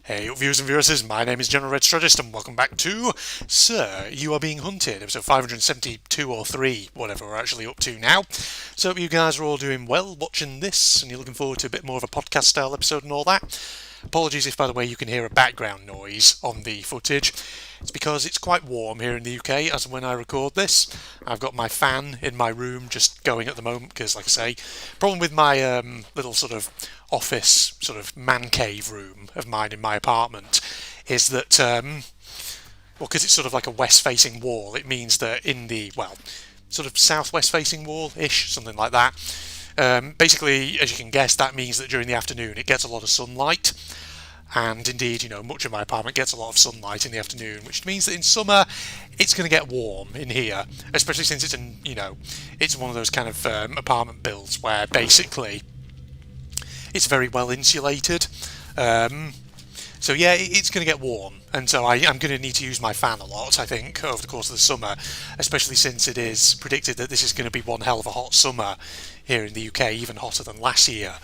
Hey viewers and viewers, my name is General Red Strategist and welcome back to Sir, You Are Being Hunted, episode 572 or 3, whatever we're actually up to now. So hope you guys are all doing well watching this and you're looking forward to a bit more of a podcast style episode and all that. Apologies if, by the way, you can hear a background noise on the footage. It's because it's quite warm here in the UK as when I record this. I've got my fan in my room just going at the moment because, like I say, problem with my little sort of office, sort of man cave room of mine in my apartment is that, because it's sort of like a west-facing wall, it means that in the, sort of southwest-facing wall-ish, something like that. Basically, as you can guess, that means that during the afternoon it gets a lot of sunlight. And indeed, much of my apartment gets a lot of sunlight in the afternoon, which means that in summer it's going to get warm in here, especially since it's one of those kind of apartment builds where basically it's very well insulated. So yeah, it's going to get warm, and so I'm going to need to use my fan a lot, I think, over the course of the summer, especially since it is predicted that this is going to be one hell of a hot summer here in the UK, even hotter than last year.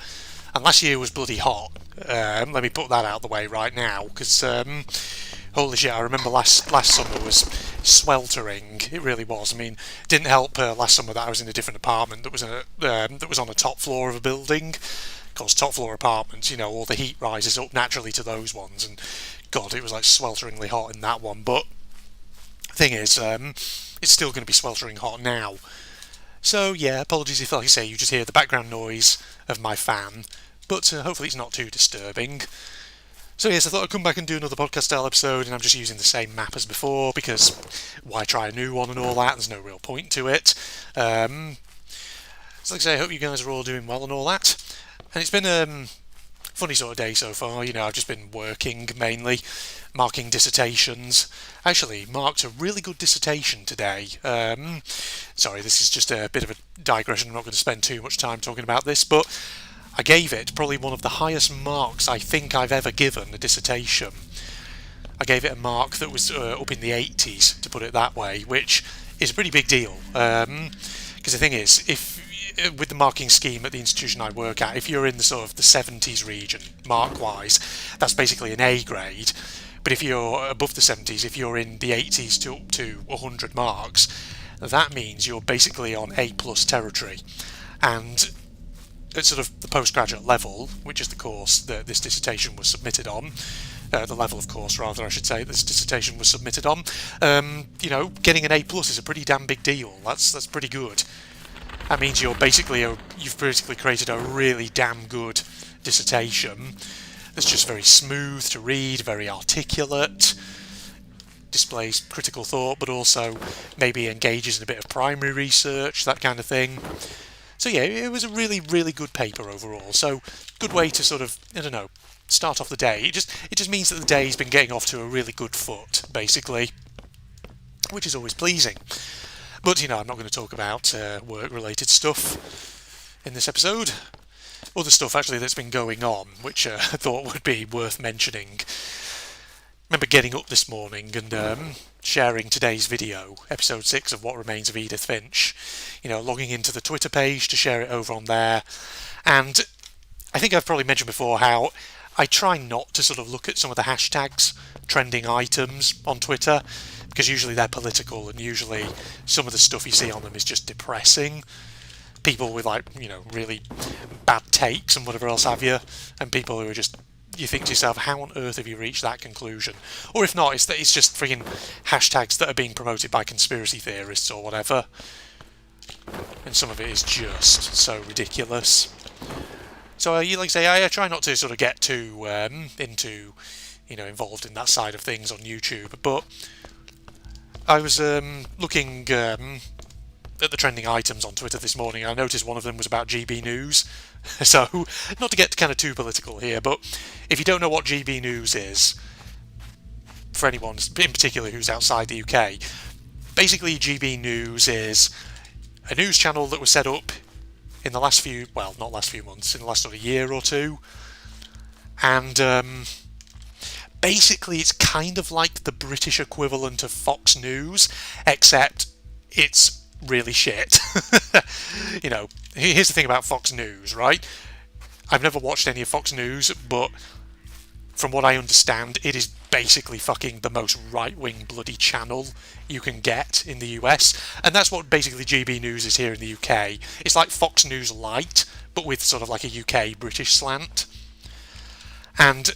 And last year was bloody hot. Let me put that out of the way right now, because holy shit, I remember last summer was sweltering. It really was. I mean, it didn't help last summer that I was in a different apartment that was on a top floor of a building. Of course, top floor apartments, all the heat rises up naturally to those ones, and God, it was like swelteringly hot in that one. But the thing is, it's still going to be sweltering hot now. So yeah, apologies if, like I say, you just hear the background noise of my fan, but hopefully it's not too disturbing. So yes, I thought I'd come back and do another podcast style episode, and I'm just using the same map as before, because why try a new one and all that, there's no real point to it. So like I say, I hope you guys are all doing well and all that. And it's been a funny sort of day so far. I've just been working mainly, marking dissertations. Actually, marked a really good dissertation today. Sorry, this is just a bit of a digression. I'm not going to spend too much time talking about this, but I gave it probably one of the highest marks I think I've ever given a dissertation. I gave it a mark that was up in the 80s, to put it that way, which is a pretty big deal. Because the thing is, with the marking scheme at the institution I work at, if you're in the sort of the 70s region, mark-wise, that's basically an A grade. But if you're above the 70s, if you're in the 80s to up to 100 marks, that means you're basically on A plus territory. And at sort of the postgraduate level, which is the course that this dissertation was submitted on, the level of course rather I should say this dissertation was submitted on, getting an A plus is a pretty damn big deal. That's pretty good. That means you've basically created a really damn good dissertation that's just very smooth to read, very articulate, displays critical thought, but also maybe engages in a bit of primary research, that kind of thing. So yeah, it was a really, really good paper overall. So good way to sort of, start off the day. It just means that the day's been getting off to a really good foot, basically, which is always pleasing. But, I'm not going to talk about work-related stuff in this episode. Other stuff, actually, that's been going on, which I thought would be worth mentioning. I remember getting up this morning and sharing today's video, episode 6 of What Remains of Edith Finch, logging into the Twitter page to share it over on there. And I think I've probably mentioned before how I try not to sort of look at some of the hashtags, trending items on Twitter, because usually they're political and usually some of the stuff you see on them is just depressing. People with really bad takes and whatever else have you, and people who are just, you think to yourself, how on earth have you reached that conclusion? Or if not, it's just freaking hashtags that are being promoted by conspiracy theorists or whatever. And some of it is just so ridiculous. So, like I say, I try not to sort of get too into, involved in that side of things on YouTube. But I was looking at the trending items on Twitter this morning. I noticed one of them was about GB News. So, not to get kind of too political here, but if you don't know what GB News is, for anyone in particular who's outside the UK, basically GB News is a news channel that was set up in the last few, not last few months, in the last sort of year or two. And basically it's kind of like the British equivalent of Fox News, except it's really shit. Here's the thing about Fox News, right? I've never watched any of Fox News, but from what I understand, it is basically fucking the most right-wing bloody channel you can get in the US, and that's what basically GB News is here in the UK. It's like Fox News Lite, but with sort of like a UK British slant. And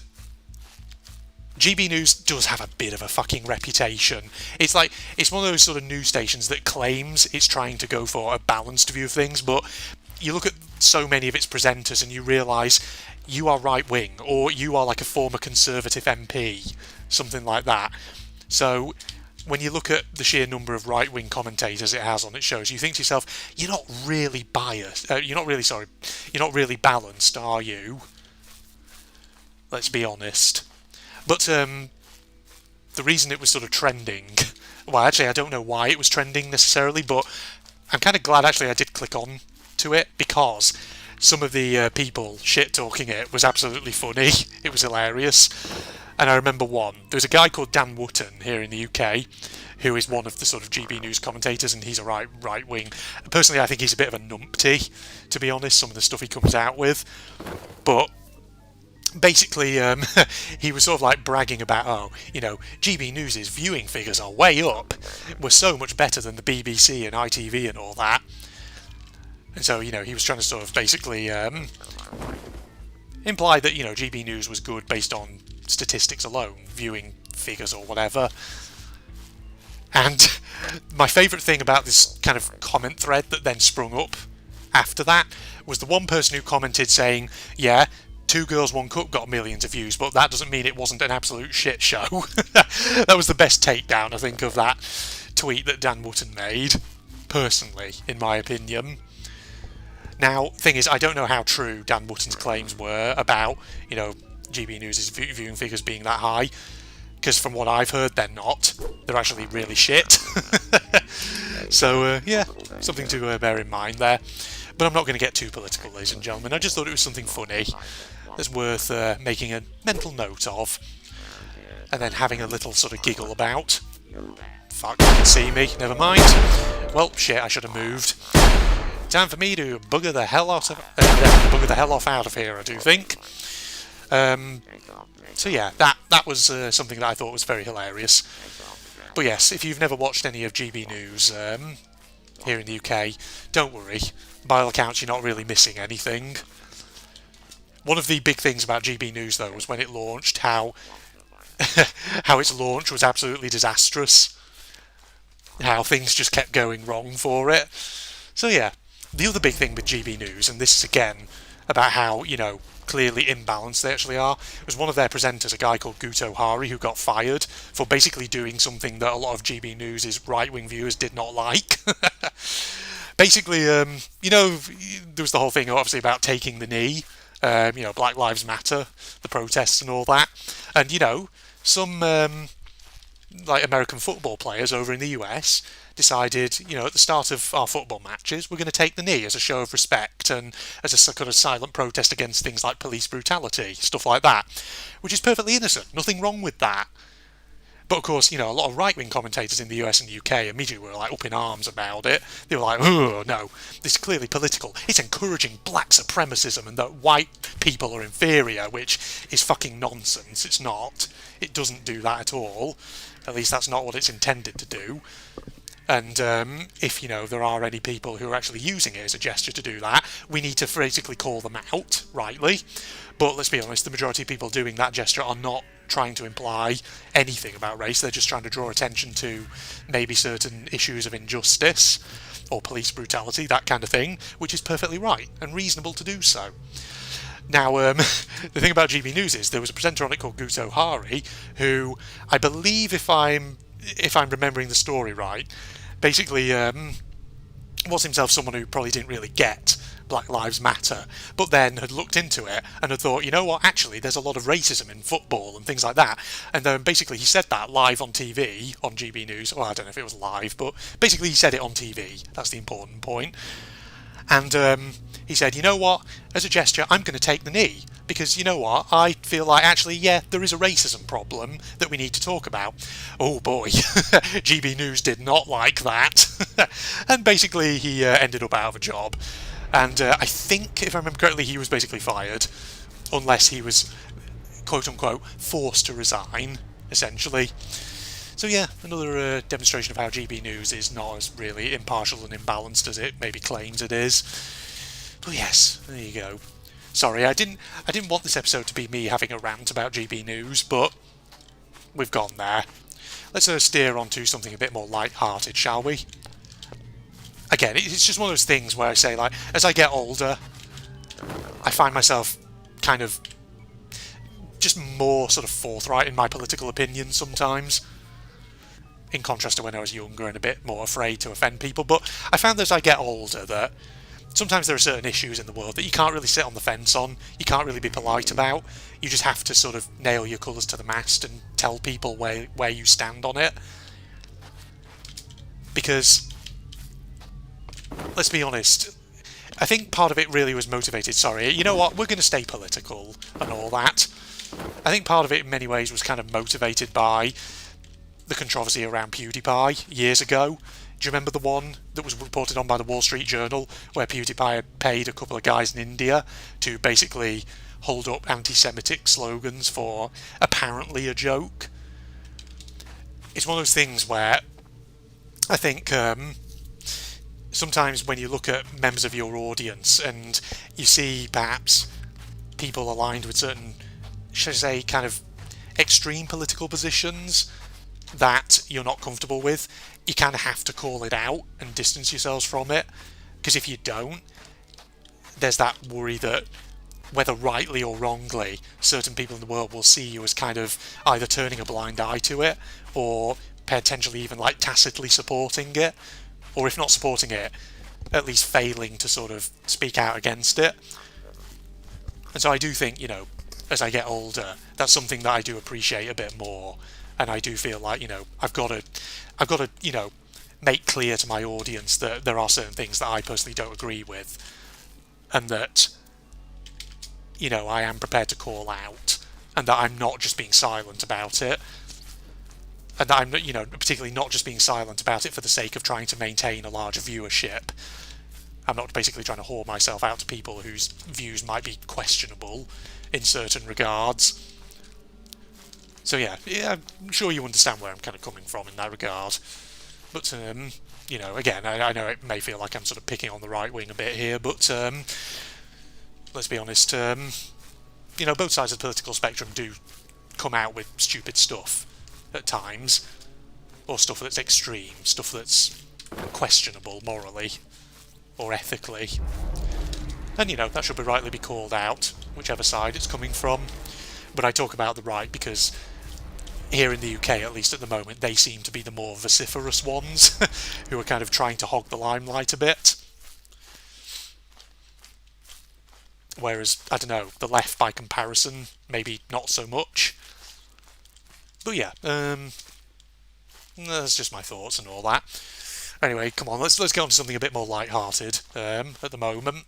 GB News does have a bit of a fucking reputation. It's like, it's one of those sort of news stations that claims it's trying to go for a balanced view of things, but you look at so many of its presenters and you realise you are right wing, or you are like a former Conservative MP, something like that. So when you look at the sheer number of right wing commentators it has on its shows, you think to yourself, you're not really biased. You're not really balanced, are you? Let's be honest. But the reason it was sort of trending, well, actually, I don't know why it was trending necessarily, but I'm kind of glad actually I did click on to it, because some of the people shit-talking it was absolutely funny. It was hilarious. And I remember one. There was a guy called Dan Wootton here in the UK, who is one of the sort of GB News commentators, and he's a right wing. Personally, I think he's a bit of a numpty, to be honest, some of the stuff he comes out with. But basically, he was sort of like bragging about, oh, you know, GB News's viewing figures are way up. We're so much better than the BBC and ITV and all that. And so, you know, he was trying to sort of basically imply that, you know, GB News was good based on statistics alone, viewing figures or whatever. And my favourite thing about this kind of comment thread that then sprung up after that was the one person who commented saying, yeah, Two Girls One Cup got millions of views, but that doesn't mean it wasn't an absolute shit show. That was the best takedown, I think, of that tweet that Dan Wootton made, personally, in my opinion. Now, thing is, I don't know how true Dan Wootton's claims were about, you know, GB News' viewing figures being that high, because from what I've heard, they're not. They're actually really shit. So, yeah, something to bear in mind there. But I'm not going to get too political, ladies and gentlemen. I just thought it was something funny that's worth making a mental note of, and then having a little sort of giggle about. Fuck, you can see me, never mind. Well, shit, I should have moved. Time for me to bugger the hell off out of here, I do think. So yeah, that was something that I thought was very hilarious. But yes, if you've never watched any of GB News here in the UK, don't worry. By all accounts, you're not really missing anything. One of the big things about GB News, though, was when it launched, how its launch was absolutely disastrous. How things just kept going wrong for it. So yeah, the other big thing with GB News, and this is again about how, you know, clearly imbalanced they actually are, was one of their presenters, a guy called Guto Hari, who got fired for basically doing something that a lot of GB News' right-wing viewers did not like. Basically, you know, there was the whole thing, obviously, about taking the knee, you know, Black Lives Matter, the protests and all that. And, you know, some, like, American football players over in the US decided, you know, at the start of our football matches, we're going to take the knee as a show of respect and as a kind of silent protest against things like police brutality, stuff like that, which is perfectly innocent. Nothing wrong with that. But of course, you know, a lot of right-wing commentators in the US and the UK immediately were like up in arms about it. They were like, oh no, this is clearly political. It's encouraging black supremacism and that white people are inferior, which is fucking nonsense. It's not. It doesn't do that at all. At least that's not what it's intended to do. And if, you know, there are any people who are actually using it as a gesture to do that, we need to basically call them out, rightly. But let's be honest, the majority of people doing that gesture are not trying to imply anything about race. They're just trying to draw attention to maybe certain issues of injustice or police brutality, that kind of thing, which is perfectly right and reasonable to do so. Now, the thing about GB News is there was a presenter on it called Guto Hari, who I believe, if I'm remembering the story right, basically was himself someone who probably didn't really get Black Lives Matter, but then had looked into it and had thought, you know what, actually there's a lot of racism in football and things like that. And then basically he said that live on TV, on GB News. Well, I don't know if it was live, but basically he said it on TV. That's the important point. And he said, you know what, as a gesture, I'm going to take the knee. Because, you know what, I feel like, actually, yeah, there is a racism problem that we need to talk about. Oh boy, GB News did not like that. And basically he ended up out of a job. And I think, if I remember correctly, he was basically fired. Unless he was quote-unquote forced to resign, essentially. So yeah, another demonstration of how GB News is not as really impartial and imbalanced as it maybe claims it is. But yes, there you go. Sorry, I didn't want this episode to be me having a rant about GB News, but we've gone there. Let's steer on to something a bit more light-hearted, shall we? Again, it's just one of those things where I say, like, as I get older, I find myself kind of just more sort of forthright in my political opinions sometimes, in contrast to when I was younger and a bit more afraid to offend people. But I found that as I get older that sometimes there are certain issues in the world that you can't really sit on the fence on, you can't really be polite about, you just have to sort of nail your colours to the mast and tell people where you stand on it. Because, let's be honest, I think part of it really was motivated, you know what, we're going to stay political and all that. I think part of it in many ways was kind of motivated by the controversy around PewDiePie years ago. Do you remember the one that was reported on by the Wall Street Journal where PewDiePie had paid a couple of guys in India to basically hold up anti-Semitic slogans for apparently a joke? It's one of those things where I think sometimes when you look at members of your audience and you see perhaps people aligned with certain, should I say, kind of extreme political positions that you're not comfortable with, you kind of have to call it out and distance yourselves from it, because if you don't, there's that worry that whether rightly or wrongly, certain people in the world will see you as kind of either turning a blind eye to it or potentially even like tacitly supporting it, or if not supporting it, at least failing to sort of speak out against it. And so I do think, you know, as I get older, that's something that I do appreciate a bit more, and I do feel like, you know, I've got to, you know, make clear to my audience that there are certain things that I personally don't agree with, and that, you know, I am prepared to call out, and that I'm not just being silent about it, and that I'm, you know, particularly not just being silent about it for the sake of trying to maintain a larger viewership. I'm not basically trying to whore myself out to people whose views might be questionable in certain regards. So yeah, I'm sure you understand where I'm kind of coming from in that regard. But, you know, again, I know it may feel like I'm sort of picking on the right wing a bit here, but let's be honest, you know, both sides of the political spectrum do come out with stupid stuff at times, or stuff that's extreme, stuff that's questionable morally or ethically. And, you know, that should rightly be called out, whichever side it's coming from. But I talk about the right because here in the UK, at least at the moment, they seem to be the more vociferous ones who are kind of trying to hog the limelight a bit. Whereas, I don't know, the left by comparison, maybe not so much. But yeah, that's just my thoughts and all that. Anyway, come on, let's get on to something a bit more light-hearted at the moment.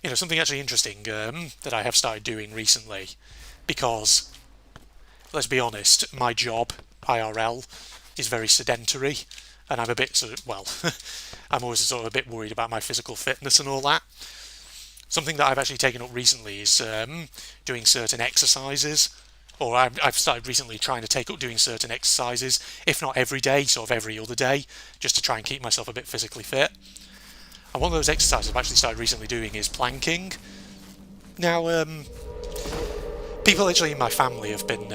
You know, something actually interesting that I have started doing recently, because, let's be honest, my job, IRL, is very sedentary, and I'm a bit sort of, well, I'm always sort of a bit worried about my physical fitness and all that. Something that I've actually taken up recently is doing certain exercises, or I've started recently trying to take up doing certain exercises, if not every day, sort of every other day, just to try and keep myself a bit physically fit. And one of those exercises I've actually started recently doing is planking. Now, people actually in my family have been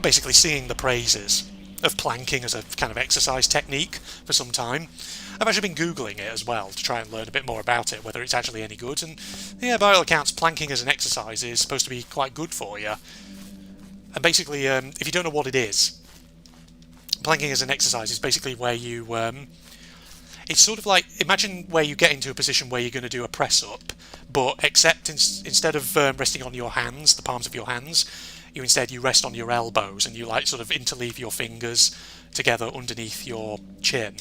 basically singing the praises of planking as a kind of exercise technique for some time. I've actually been Googling it as well to try and learn a bit more about it, whether it's actually any good. And yeah, by all accounts, planking as an exercise is supposed to be quite good for you. And basically, if you don't know what it is, planking as an exercise is basically where you... it's sort of like, imagine where you get into a position where you're going to do a press-up, but except instead of resting on your hands, the palms of your hands, you rest on your elbows, and you like sort of interleave your fingers together underneath your chin,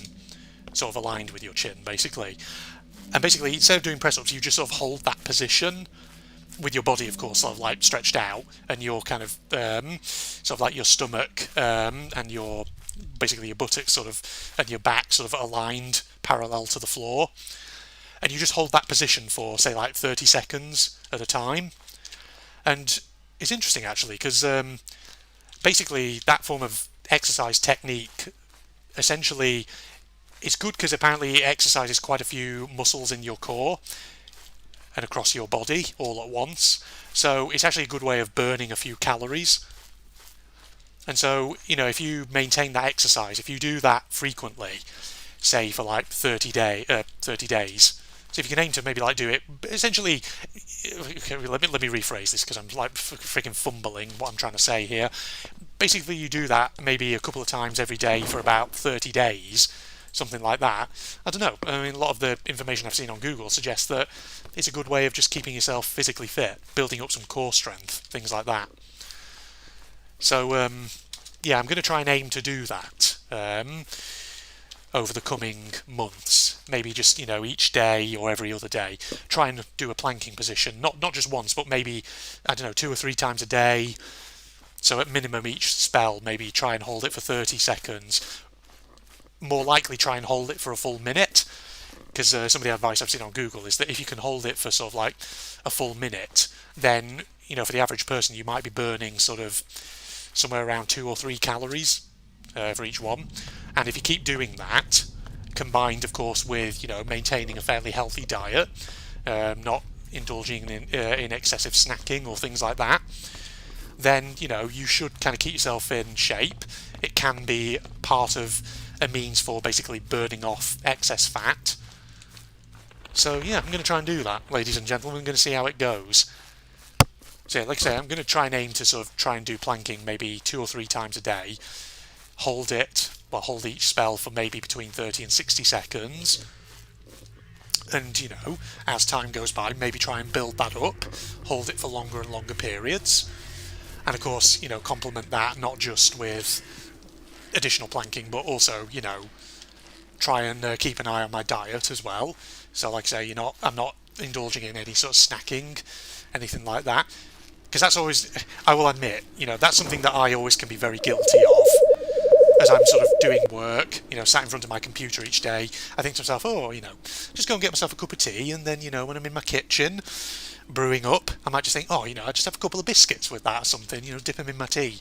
sort of aligned with your chin, basically. And basically, instead of doing press-ups, you just sort of hold that position with your body, of course, sort of like stretched out, and your kind of sort of like your stomach and your basically your buttocks sort of and your back sort of aligned parallel to the floor, and you just hold that position for say like 30 seconds at a time. And it's interesting actually because basically that form of exercise technique essentially is good because apparently it exercises quite a few muscles in your core and across your body all at once. So it's actually a good way of burning a few calories. And so, if you maintain that exercise, if you do that frequently, say for like 30 days. So if you can aim to maybe like do it, essentially, okay, let me rephrase this because I'm like freaking fumbling what I'm trying to say here. Basically, you do that maybe a couple of times every day for about 30 days, something like that. I don't know. I mean, a lot of the information I've seen on Google suggests that it's a good way of just keeping yourself physically fit, building up some core strength, things like that. So, yeah, I'm going to try and aim to do that over the coming months. Maybe just, each day or every other day. Try and do a planking position, not just once, but maybe, I don't know, 2 or 3 times a day. So at minimum each spell, maybe try and hold it for 30 seconds. More likely try and hold it for a full minute. Because some of the advice I've seen on Google is that if you can hold it for sort of like a full minute, then, for the average person, you might be burning sort of somewhere around 2 or 3 calories for each one. And if you keep doing that, combined, of course, with, maintaining a fairly healthy diet, not indulging in excessive snacking or things like that, then, you should kind of keep yourself in shape. It can be part of a means for basically burning off excess fat. So, yeah, I'm going to try and do that, ladies and gentlemen. I'm going to see how it goes. So, yeah, like I say, I'm going to try and aim to sort of try and do planking maybe 2 or 3 times a day. Hold each spell for maybe between 30 and 60 seconds. And, as time goes by, maybe try and build that up. Hold it for longer and longer periods. And, of course, complement that not just with additional planking, but also, try and keep an eye on my diet as well. So, like I say, I'm not indulging in any sort of snacking, anything like that. Because that's always, I will admit, that's something that I always can be very guilty of. As I'm sort of doing work, sat in front of my computer each day, I think to myself, just go and get myself a cup of tea, and then, when I'm in my kitchen, brewing up, I might just think, I just have a couple of biscuits with that or something, dip them in my tea.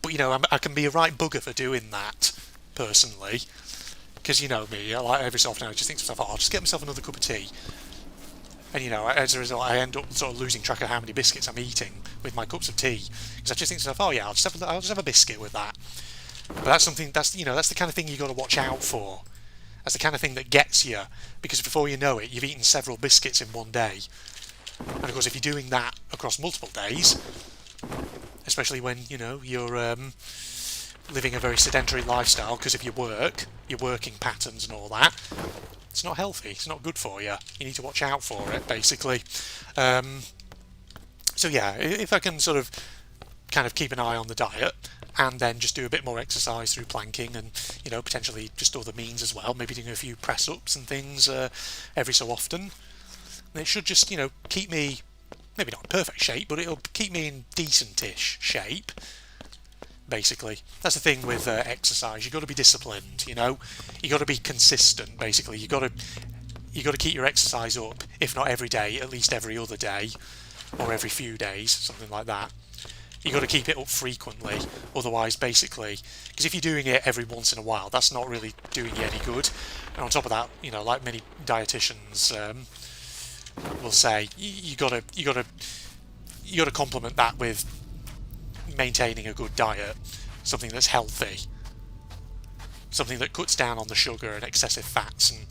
But, I can be a right bugger for doing that, personally. Because, me, like every so often I just think to myself, I'll just get myself another cup of tea. And, as a result, I end up sort of losing track of how many biscuits I'm eating with my cups of tea. Because I just think to myself, I'll just have a biscuit with that. But that's something, that's the kind of thing you've got to watch out for. That's the kind of thing that gets you. Because before you know it, you've eaten several biscuits in one day. And, of course, if you're doing that across multiple days, especially when, you're living a very sedentary lifestyle because of your work, your working patterns and all that, it's not healthy. It's not good for you. You need to watch out for it, basically. So yeah, if I can sort of kind of keep an eye on the diet and then just do a bit more exercise through planking and, potentially just other means as well, maybe doing a few press-ups and things every so often, it should just, keep me, maybe not in perfect shape, but it'll keep me in decent-ish shape. Basically, that's the thing with exercise. You've got to be disciplined. You've got to be consistent. Basically, you've got to keep your exercise up, if not every day, at least every other day, or every few days, something like that. You've got to keep it up frequently. Otherwise, basically, because if you're doing it every once in a while, that's not really doing you any good. And on top of that, like many dietitians will say, you got to complement that with maintaining a good diet, something that's healthy, something that cuts down on the sugar and excessive fats and,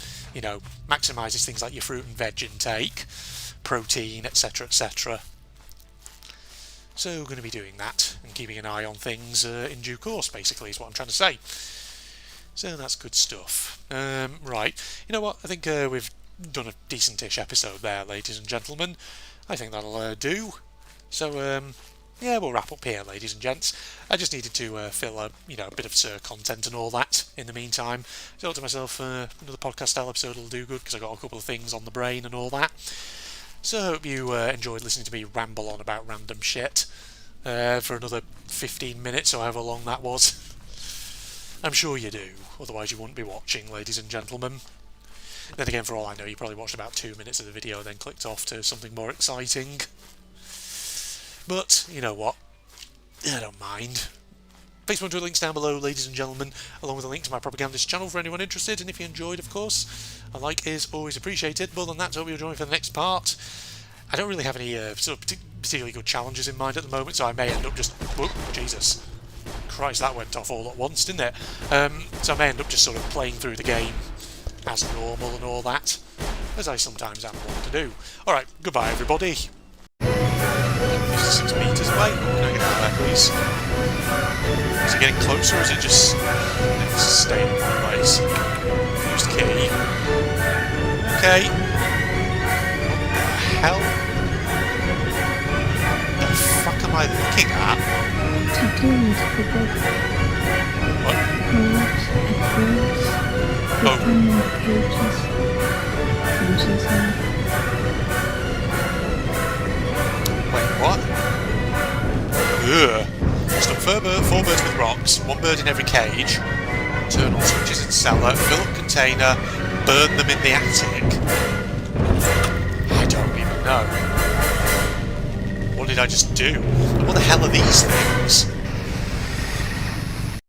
maximises things like your fruit and veg intake, protein, etc, etc. So we're going to be doing that and keeping an eye on things in due course, basically, is what I'm trying to say. So that's good stuff. Right, you know what, I think we've done a decent-ish episode there, ladies and gentlemen. I think that'll do. So, yeah, we'll wrap up here, ladies and gents. I just needed to fill a bit of Sir content and all that in the meantime. So I thought to myself, another podcast style episode will do good because I got a couple of things on the brain and all that. So I hope you enjoyed listening to me ramble on about random shit for another 15 minutes or however long that was. I'm sure you do, otherwise you wouldn't be watching, ladies and gentlemen. Then again, for all I know, you probably watched about 2 minutes of the video, then clicked off to something more exciting. But, you know what? I don't mind. Facebook Twitter links down below, ladies and gentlemen, along with a link to my propagandist channel for anyone interested, and if you enjoyed, of course, a like is always appreciated. But other than that, I hope you'll join me for the next part. I don't really have any sort of particularly good challenges in mind at the moment, so I may end up just... Whoa, Jesus. Christ, that went off all at once, didn't it? So I may end up just sort of playing through the game as normal and all that, as I sometimes am wont to do. Alright, goodbye everybody. 6 metres away. Can I get out there, please? Is it getting closer, or is it just staying in one place? Use the key. Okay. What the hell? The fuck am I looking at? Tattoos for both What? birds and birds. They come in the cages. Cages Wait, what? Ugh. Stuck 4 birds with rocks, 1 bird in every cage, turn on switches in cellar, fill up container, burn them in the attic. I don't even know. What did I just do? What the hell are these things?